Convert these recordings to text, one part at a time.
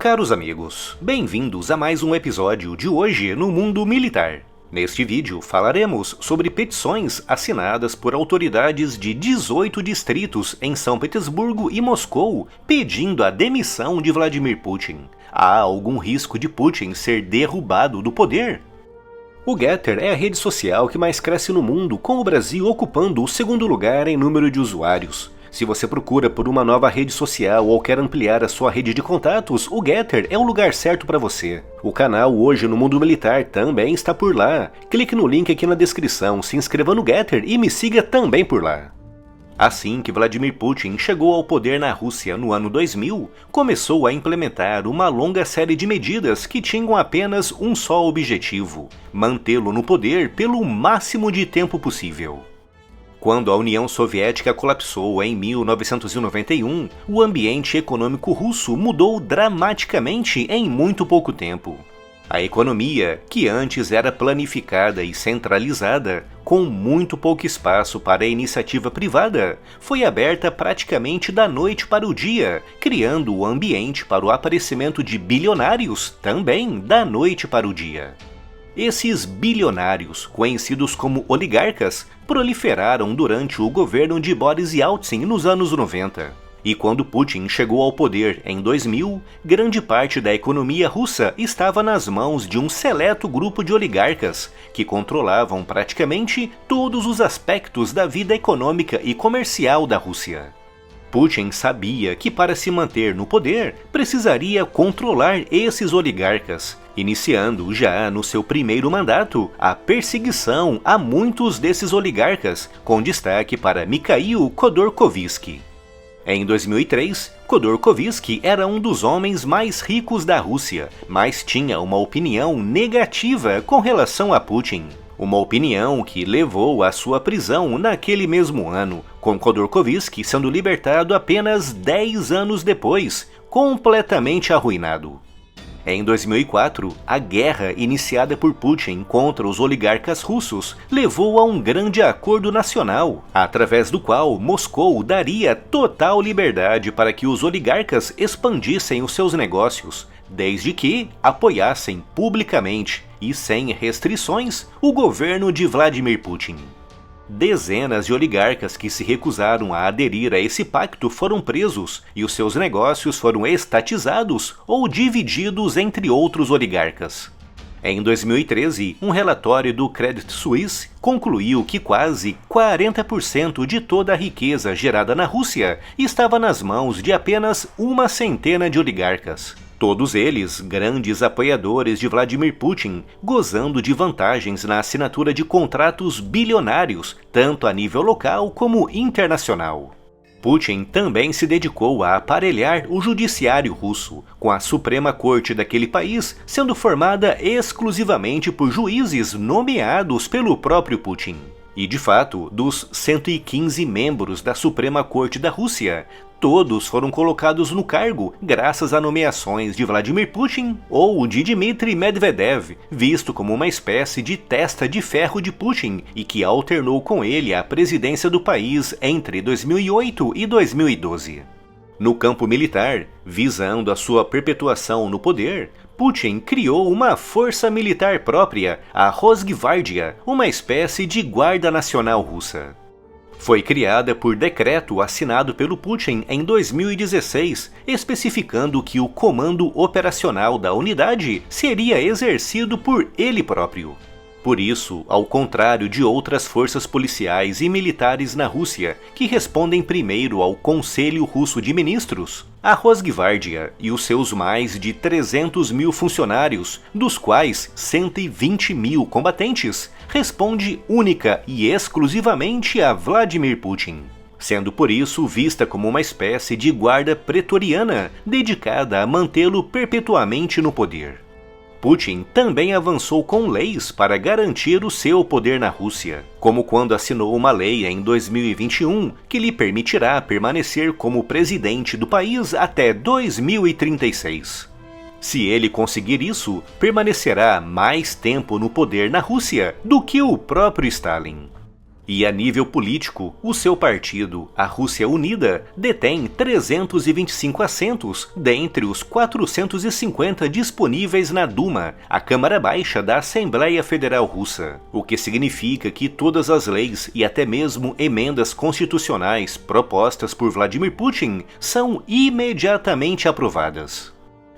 Caros amigos, bem-vindos a mais um episódio de Hoje no Mundo Militar. Neste vídeo falaremos sobre petições assinadas por autoridades de 18 distritos em São Petersburgo e Moscou pedindo a demissão de Vladimir Putin. Há algum risco de Putin ser derrubado do poder? O Getter é a rede social que mais cresce no mundo, com o Brasil ocupando o segundo lugar em número de usuários. Se você procura por uma nova rede social ou quer ampliar a sua rede de contatos, o Getter é o lugar certo para você. O canal Hoje no Mundo Militar também está por lá. Clique no link aqui na descrição, se inscreva no Getter e me siga também por lá. Assim que Vladimir Putin chegou ao poder na Rússia no ano 2000, começou a implementar uma longa série de medidas que tinham apenas um só objetivo: mantê-lo no poder pelo máximo de tempo possível. Quando a União Soviética colapsou em 1991, o ambiente econômico russo mudou dramaticamente em muito pouco tempo. A economia, que antes era planificada e centralizada, com muito pouco espaço para a iniciativa privada, foi aberta praticamente da noite para o dia, criando o ambiente para o aparecimento de bilionários também da noite para o dia. Esses bilionários, conhecidos como oligarcas, proliferaram durante o governo de Boris Yeltsin nos anos 90. E quando Putin chegou ao poder em 2000, grande parte da economia russa estava nas mãos de um seleto grupo de oligarcas, que controlavam praticamente todos os aspectos da vida econômica e comercial da Rússia. Putin sabia que para se manter no poder, precisaria controlar esses oligarcas, iniciando já no seu primeiro mandato a perseguição a muitos desses oligarcas, com destaque para Mikhail Khodorkovsky. Em 2003, Khodorkovsky era um dos homens mais ricos da Rússia, mas tinha uma opinião negativa com relação a Putin. Uma opinião que levou à sua prisão naquele mesmo ano, com Khodorkovsky sendo libertado apenas 10 anos depois, completamente arruinado. Em 2004, a guerra iniciada por Putin contra os oligarcas russos levou a um grande acordo nacional, através do qual Moscou daria total liberdade para que os oligarcas expandissem os seus negócios, desde que apoiassem publicamente e sem restrições o governo de Vladimir Putin. Dezenas de oligarcas que se recusaram a aderir a esse pacto foram presos e os seus negócios foram estatizados ou divididos entre outros oligarcas. Em 2013, um relatório do Credit Suisse concluiu que quase 40% de toda a riqueza gerada na Rússia estava nas mãos de apenas uma centena de oligarcas. Todos eles grandes apoiadores de Vladimir Putin, gozando de vantagens na assinatura de contratos bilionários, tanto a nível local como internacional. Putin também se dedicou a aparelhar o judiciário russo, com a Suprema Corte daquele país sendo formada exclusivamente por juízes nomeados pelo próprio Putin. E de fato, dos 115 membros da Suprema Corte da Rússia, todos foram colocados no cargo graças a nomeações de Vladimir Putin ou de Dmitry Medvedev, visto como uma espécie de testa de ferro de Putin e que alternou com ele a presidência do país entre 2008 e 2012. No campo militar, visando a sua perpetuação no poder, Putin criou uma força militar própria, a Rosgvardia, uma espécie de guarda nacional russa. Foi criada por decreto assinado pelo Putin em 2016, especificando que o comando operacional da unidade seria exercido por ele próprio. Por isso, ao contrário de outras forças policiais e militares na Rússia, que respondem primeiro ao Conselho Russo de Ministros, a Rosgvardia e os seus mais de 300 mil funcionários, dos quais 120 mil combatentes, responde única e exclusivamente a Vladimir Putin, sendo por isso vista como uma espécie de guarda pretoriana dedicada a mantê-lo perpetuamente no poder. Putin também avançou com leis para garantir o seu poder na Rússia, como quando assinou uma lei em 2021 que lhe permitirá permanecer como presidente do país até 2036. Se ele conseguir isso, permanecerá mais tempo no poder na Rússia do que o próprio Stalin. E a nível político, o seu partido, a Rússia Unida, detém 325 assentos dentre os 450 disponíveis na Duma, a Câmara Baixa da Assembleia Federal Russa, o que significa que todas as leis e até mesmo emendas constitucionais propostas por Vladimir Putin são imediatamente aprovadas.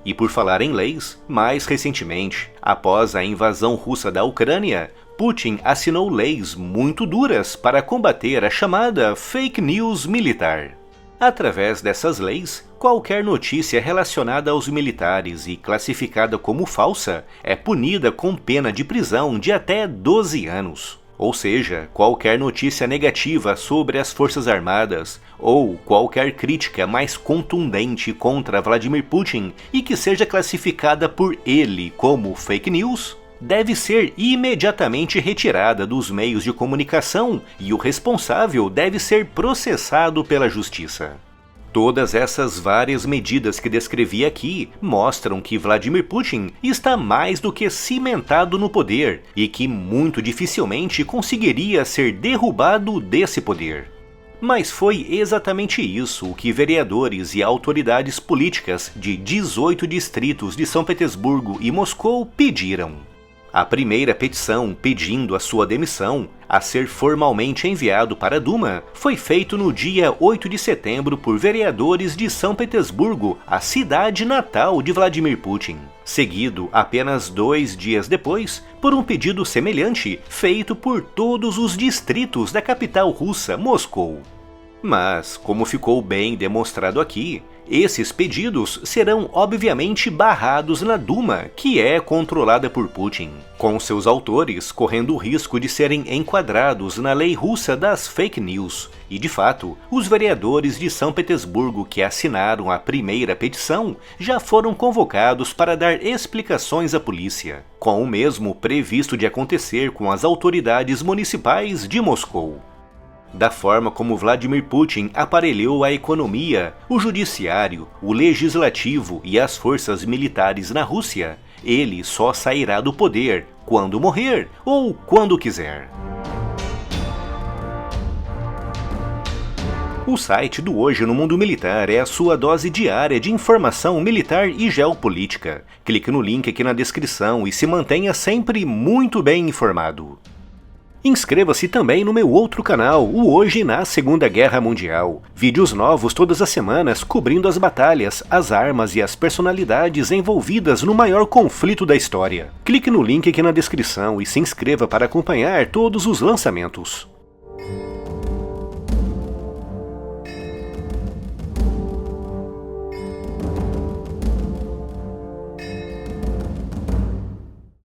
E por falar em leis, mais recentemente, após a invasão russa da Ucrânia, Putin assinou leis muito duras para combater a chamada fake news militar. Através dessas leis, qualquer notícia relacionada aos militares e classificada como falsa é punida com pena de prisão de até 12 anos. Ou seja, qualquer notícia negativa sobre as Forças Armadas ou qualquer crítica mais contundente contra Vladimir Putin e que seja classificada por ele como fake news, deve ser imediatamente retirada dos meios de comunicação e o responsável deve ser processado pela justiça. Todas essas várias medidas que descrevi aqui mostram que Vladimir Putin está mais do que cimentado no poder e que muito dificilmente conseguiria ser derrubado desse poder. Mas foi exatamente isso o que vereadores e autoridades políticas de 18 distritos de São Petersburgo e Moscou pediram. A primeira petição pedindo a sua demissão, a ser formalmente enviado para a Duma, foi feito no dia 8 de setembro por vereadores de São Petersburgo, a cidade natal de Vladimir Putin, seguido apenas 2 dias depois por um pedido semelhante feito por todos os distritos da capital russa, Moscou. Mas, como ficou bem demonstrado aqui, esses pedidos serão obviamente barrados na Duma, que é controlada por Putin, com seus autores correndo o risco de serem enquadrados na lei russa das fake news. E de fato, os vereadores de São Petersburgo que assinaram a primeira petição já foram convocados para dar explicações à polícia, com o mesmo previsto de acontecer com as autoridades municipais de Moscou. Da forma como Vladimir Putin aparelhou a economia, o judiciário, o legislativo e as forças militares na Rússia, ele só sairá do poder quando morrer ou quando quiser. O site do Hoje no Mundo Militar é a sua dose diária de informação militar e geopolítica. Clique no link aqui na descrição e se mantenha sempre muito bem informado. Inscreva-se também no meu outro canal, o Hoje na Segunda Guerra Mundial. Vídeos novos todas as semanas cobrindo as batalhas, as armas e as personalidades envolvidas no maior conflito da história. Clique no link aqui na descrição e se inscreva para acompanhar todos os lançamentos.